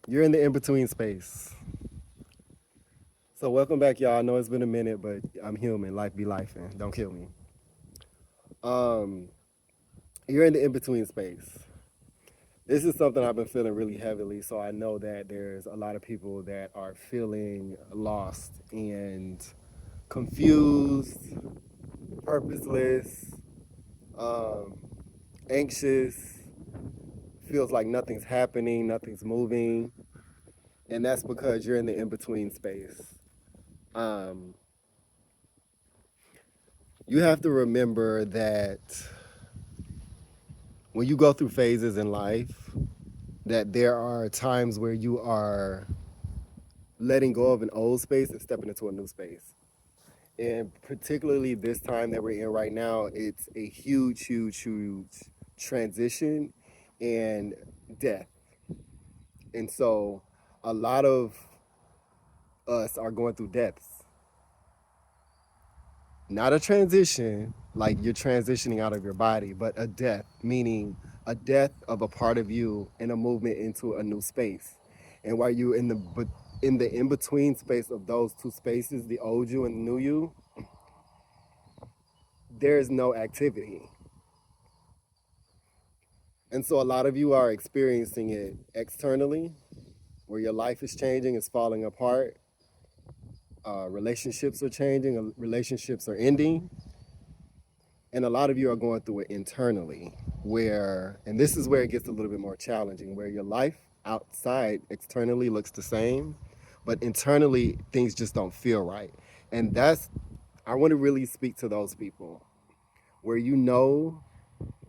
You're in the in-between space. So welcome back, y'all. I know it's been a minute, but I'm human. Life be life, and don't kill me. Um, you're in the in-between space. This is something I've been feeling really heavily, so I know that there's a lot of people that are feeling lost and confused, purposeless, um, anxious, feels like nothing's happening, nothing's moving, and that's because you're in the in-between space. Um, you have to remember that when you go through phases in life, that there are times where you are letting go of an old space and stepping into a new space. And particularly this time that we're in right now, it's a huge, huge, huge transition and death. And so a lot of us are going through deaths. Not a transition like you're transitioning out of your body, but a death, meaning a death of a part of you and a movement into a new space. And while you in the in between space of those two spaces, the old you and the new you, there is no activity. And so a lot of you are experiencing it externally, where your life is changing, it's falling apart, relationships are changing, relationships are ending, and a lot of you are going through it internally, where, and this is where it gets a little bit more challenging, where your life outside externally looks the same, but internally things just don't feel right. And that's, I want to really speak to those people where you know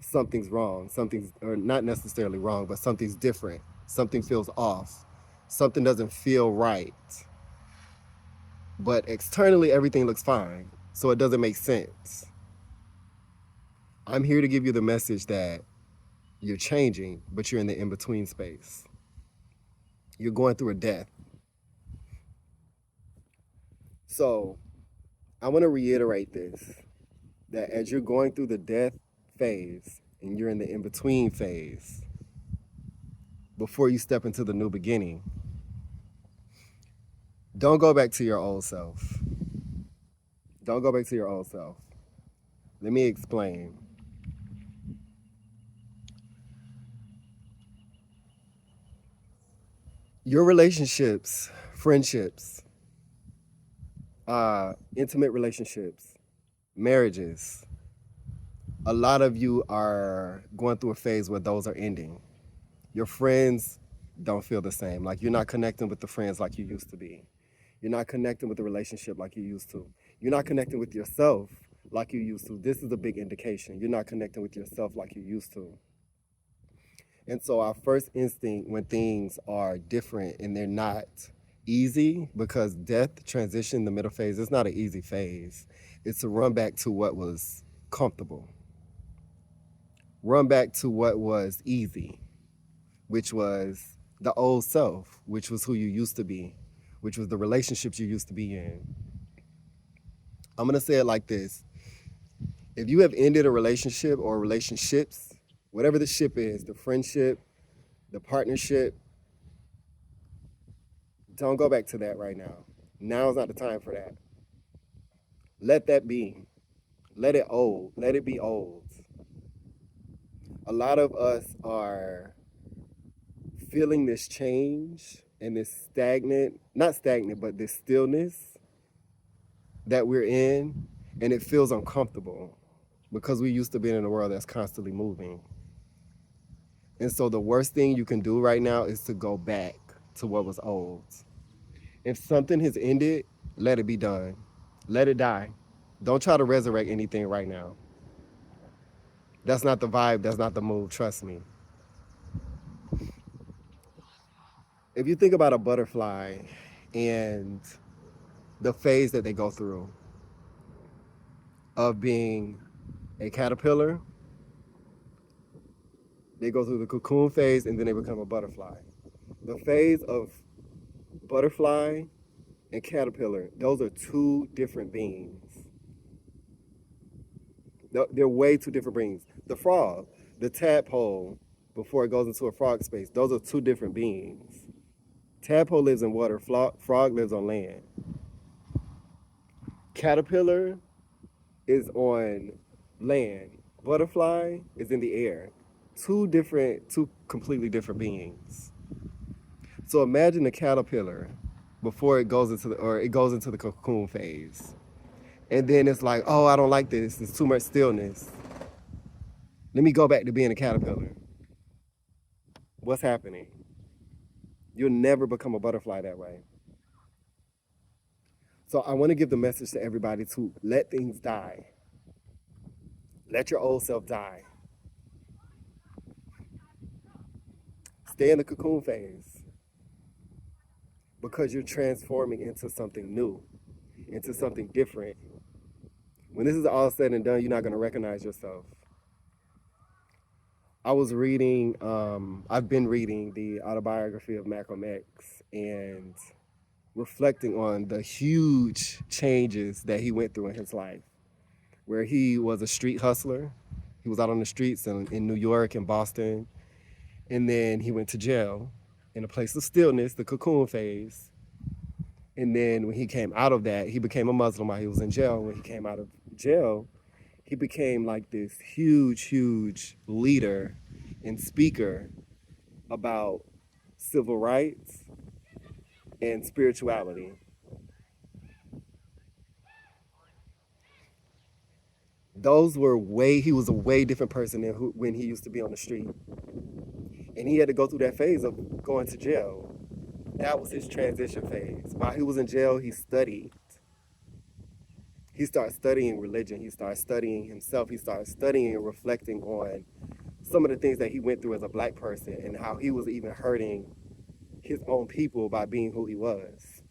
something's wrong, something's, or not necessarily wrong, but something's different, something feels off, something doesn't feel right, but externally everything looks fine, so it doesn't make sense. I'm here to give you the message that you're changing, but you're in the in-between space. You're going through a death. So I want to reiterate this, that as you're going through the death phase and you're in the in-between phase, before you step into the new beginning, don't go back to your old self. Don't go back to your old self. Let me explain. Your relationships, friendships, intimate relationships, marriages, a lot of you are going through a phase where those are ending. Your friends don't feel the same. Like you're not connecting with the friends like you used to be. You're not connecting with the relationship like you used to. You're not connecting with yourself like you used to. This is a big indication. You're not connecting with yourself like you used to. And so our first instinct when things are different and they're not easy, because death, transition, the middle phase, it's not an easy phase. It's to run back to what was comfortable. Run back to what was easy, which was the old self, which was who you used to be, which was the relationships you used to be in. I'm gonna say it like this. If you have ended a relationship or relationships, whatever the ship is, the friendship, the partnership, don't go back to that right now. Now is not the time for that. Let that be. Let it old. Let it be old. A lot of us are feeling this change and this stagnant, not stagnant, but this stillness that we're in, and it feels uncomfortable because we used to be in a world that's constantly moving. And so the worst thing you can do right now is to go back to what was old. If something has ended, let it be done. Let it die. Don't try to resurrect anything right now. That's not the vibe. That's not the move. Trust me. If you think about a butterfly and the phase that they go through of being a caterpillar, they go through the cocoon phase and then they become a butterfly. The phase of butterfly and caterpillar, those are two different beings. They're way two different beings. The frog, the tadpole, before it goes into a frog space, those are two different beings. Tadpole lives in water. Frog lives on land. Caterpillar is on land. Butterfly is in the air. Two completely different beings. So imagine a caterpillar before it goes into the cocoon phase. And then it's like, oh, I don't like this. There's too much stillness. Let me go back to being a caterpillar. What's happening? You'll never become a butterfly that way. So I want to give the message to everybody to let things die. Let your old self die. Stay in the cocoon phase because you're transforming into something new, into something different. When this is all said and done, you're not going to recognize yourself. I've been reading the autobiography of Malcolm X and reflecting on the huge changes that he went through in his life, where he was a street hustler. He was out on the streets in New York and Boston. And then he went to jail in a place of stillness, the cocoon phase. And then when he came out of that, he became a Muslim while he was in jail. When he came out of jail, he became like this huge leader and speaker about civil rights and spirituality. He was a way different person than when he used to be on the street. And he had to go through that phase of going to jail. That was his transition phase. While he was in jail, he studied. He started studying religion. He started studying himself. He started studying and reflecting on some of the things that he went through as a black person and how he was even hurting his own people by being who he was.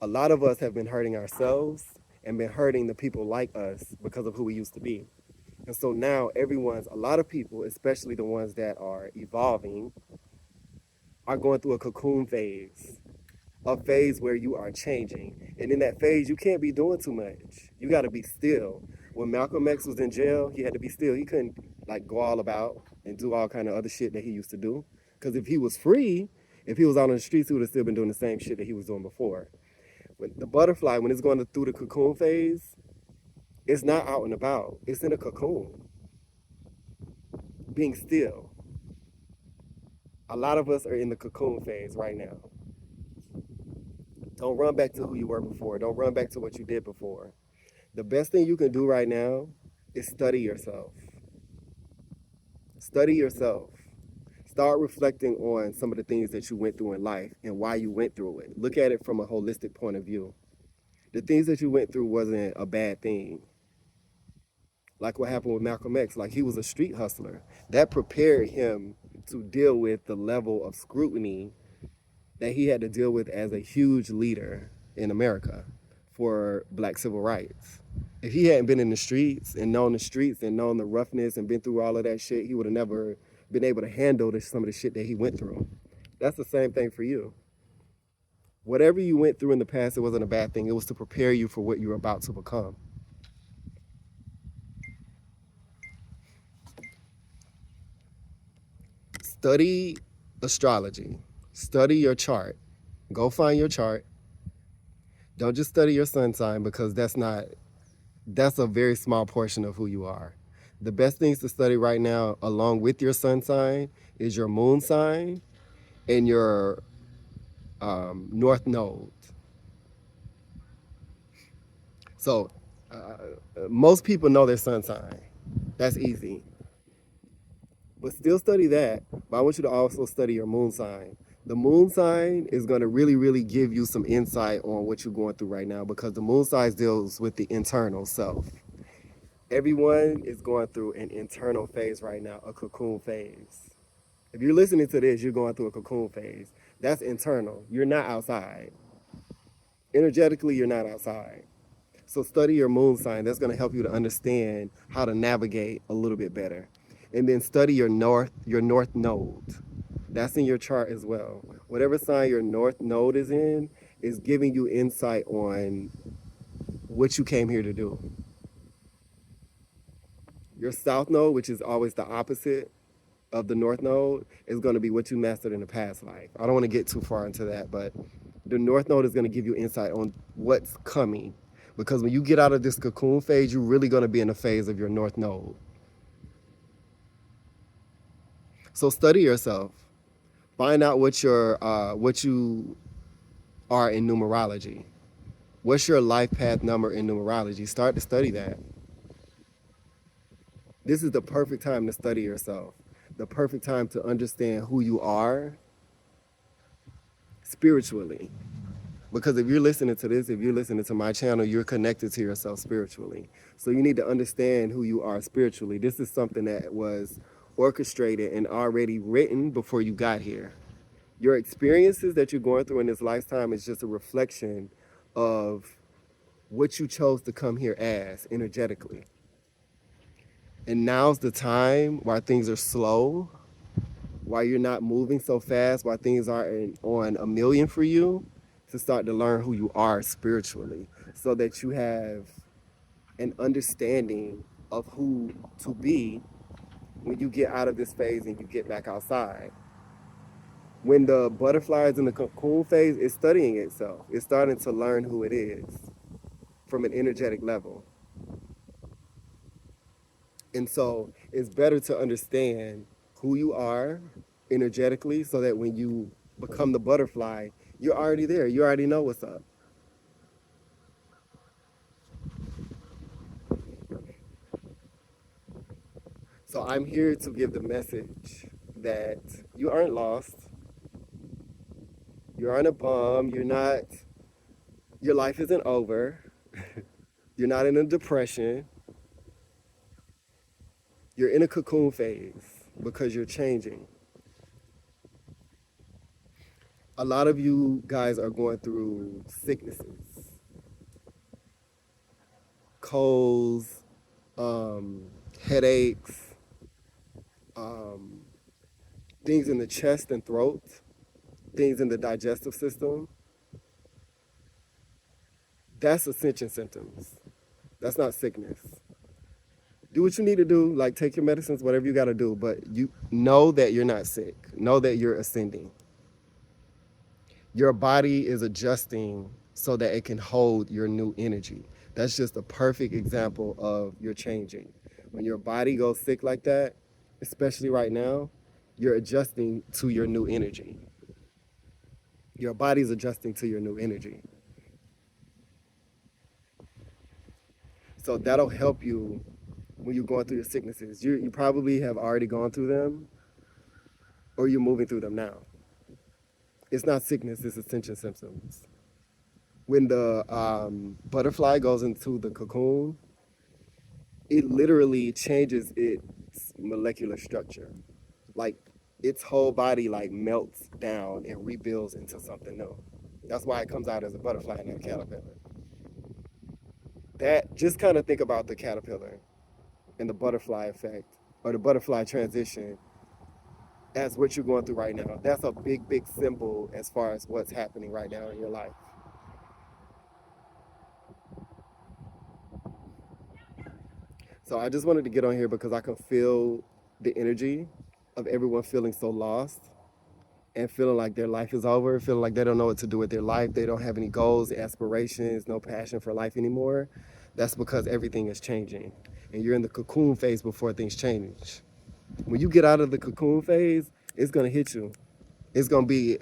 A lot of us have been hurting ourselves and been hurting the people like us because of who we used to be. And so now a lot of people, especially the ones that are evolving, are going through a cocoon phase, a phase where you are changing. And in that phase, you can't be doing too much. You got to be still. When Malcolm X was in jail, he had to be still. He couldn't like go all about and do all kind of other shit that he used to do. Because if he was free, if he was out on the streets, he would have still been doing the same shit that he was doing before. When the butterfly, when it's going through the cocoon phase, it's not out and about. It's in a cocoon, being still. A lot of us are in the cocoon phase right now. Don't run back to who you were before. Don't run back to what you did before. The best thing you can do right now is study yourself. Study yourself. Start reflecting on some of the things that you went through in life and why you went through it. Look at it from a holistic point of view. The things that you went through wasn't a bad thing. Like what happened with Malcolm X, like he was a street hustler. That prepared him to deal with the level of scrutiny that he had to deal with as a huge leader in America for black civil rights. If he hadn't been in the streets and known the roughness and been through all of that shit, he would have never been able to handle some of the shit that he went through. That's the same thing for you. Whatever you went through in the past, it wasn't a bad thing. It was to prepare you for what you're about to become. Study astrology. Study your chart. Go find your chart. Don't just study your sun sign because that's a very small portion of who you are. The best things to study right now, along with your sun sign, is your moon sign and your north node. So most people know their sun sign. That's easy. But still study that. But I want you to also study your moon sign. The moon sign is going to really give you some insight on what you're going through right now because the moon sign deals with the internal self. Everyone is going through an internal phase right now, a cocoon phase. If you're listening to this, you're going through a cocoon phase. That's internal. You're not outside. Energetically, you're not outside. So study your moon sign. That's going to help you to understand how to navigate a little bit better. And then study your north node. That's in your chart as well. Whatever sign your north node is in is giving you insight on what you came here to do. Your south node, which is always the opposite, of the North Node is going to be what you mastered in the past life. I don't want to get too far into that, but the North Node is going to give you insight on what's coming. Because when you get out of this cocoon phase, you're really going to be in the phase of your North Node. So study yourself. Find out what you are in numerology. What's your life path number in numerology? Start to study that. This is the perfect time to study yourself. The perfect time to understand who you are spiritually. Because if you're listening to this, if you're listening to my channel, you're connected to yourself spiritually. So you need to understand who you are spiritually. This is something that was orchestrated and already written before you got here. Your experiences that you're going through in this lifetime is just a reflection of what you chose to come here as energetically. And now's the time while things are slow, while you're not moving so fast, while things aren't on a million for you, to start to learn who you are spiritually so that you have an understanding of who to be when you get out of this phase and you get back outside. When the butterfly is in the cocoon phase, it's studying itself. It's starting to learn who it is from an energetic level. And so it's better to understand who you are energetically so that when you become the butterfly, you're already there. You already know what's up. So I'm here to give the message that you aren't lost. You aren't a bum. You're not, your life isn't over. You're not in a depression. You're in a cocoon phase because you're changing. A lot of you guys are going through sicknesses, colds, headaches, um, things in the chest and throat, things in the digestive system. That's ascension symptoms. That's not sickness. Do what you need to do, like take your medicines, whatever you got to do, but you know that you're not sick. Know that you're ascending. Your body is adjusting so that it can hold your new energy. That's just a perfect example of you're changing. When your body goes sick like that, especially right now, you're adjusting to your new energy. Your body's adjusting to your new energy. So that'll help you when you're going through your sicknesses. You probably have already gone through them or you're moving through them now. It's not sickness, it's ascension symptoms. When the butterfly goes into the cocoon, it literally changes its molecular structure. Like its whole body like melts down and rebuilds into something new. That's why it comes out as a butterfly and not a caterpillar. That, just kind of think about the caterpillar and the butterfly effect or the butterfly transition as what you're going through right now. That's a big, big symbol as far as what's happening right now in your life. So I just wanted to get on here because I can feel the energy of everyone feeling so lost and feeling like their life is over, feeling like they don't know what to do with their life. They don't have any goals, aspirations, no passion for life anymore. That's because everything is changing. And you're in the cocoon phase before things change. When you get out of the cocoon phase, it's gonna hit you. It's gonna be,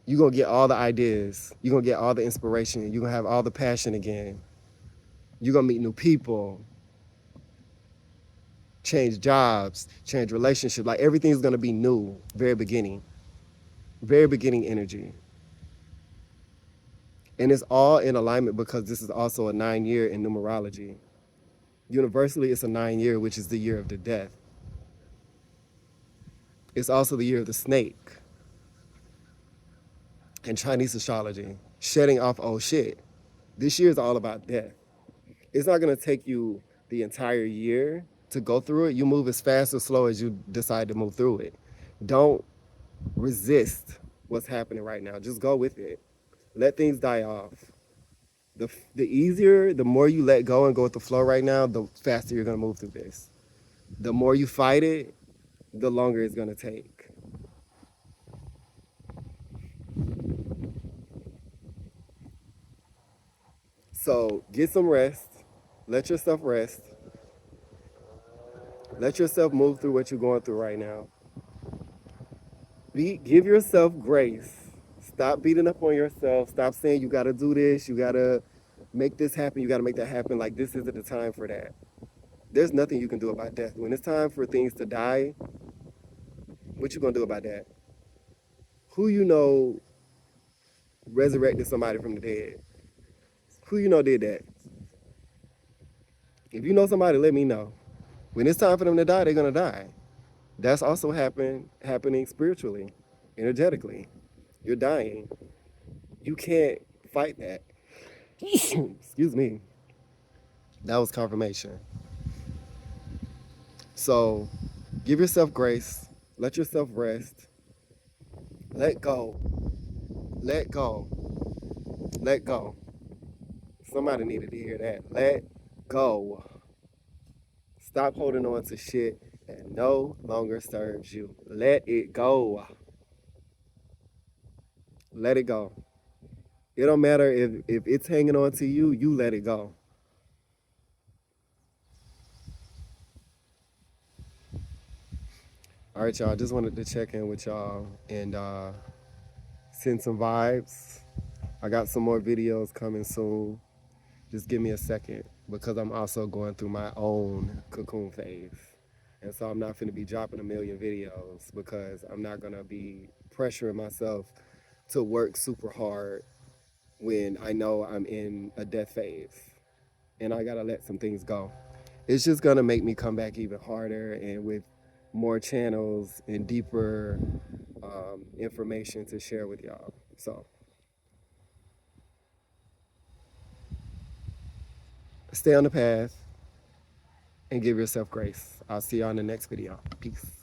you're gonna get all the ideas. You're gonna get all the inspiration. You're gonna have all the passion again. You're gonna meet new people, change jobs, change relationships. Like everything's gonna be new, very beginning energy. And it's all in alignment because this is also a 9-year in numerology. Universally, it's a 9-year, which is the year of the death. It's also the year of the snake in Chinese astrology, shedding off old shit. This year is all about death. It's not gonna take you the entire year to go through it. You move as fast or slow as you decide to move through it. Don't resist what's happening right now. Just go with it. Let things die off. The easier, the more you let go and go with the flow right now, the faster you're gonna move through this. The more you fight it, the longer it's gonna take. So get some rest. Let yourself rest. Let yourself move through what you're going through right now. Give yourself grace. Stop beating up on yourself. Stop saying you gotta do this, you gotta make this happen, you gotta make that happen. Like this isn't the time for that. There's nothing you can do about death. When it's time for things to die, what you gonna do about that? Who you know resurrected somebody from the dead? Who you know did that? If you know somebody, let me know. When it's time for them to die, they're gonna die. That's also happening spiritually, energetically. You're dying. You can't fight that. Excuse me. That was confirmation. So give yourself grace. Let yourself rest. Let go. Let go. Let go. Somebody needed to hear that. Let go. Stop holding on to shit that no longer serves you. Let it go. Let it go. It don't matter if it's hanging on to you, you let it go. All right, y'all. Just wanted to check in with y'all and send some vibes. I got some more videos coming soon. Just give me a second because I'm also going through my own cocoon phase. And so I'm not going to be dropping a million videos because I'm not going to be pressuring myself to work super hard when I know I'm in a death phase and I got to let some things go. It's just going to make me come back even harder and with more channels and deeper information to share with y'all. So stay on the path and give yourself grace. I'll see you on the next video. Peace.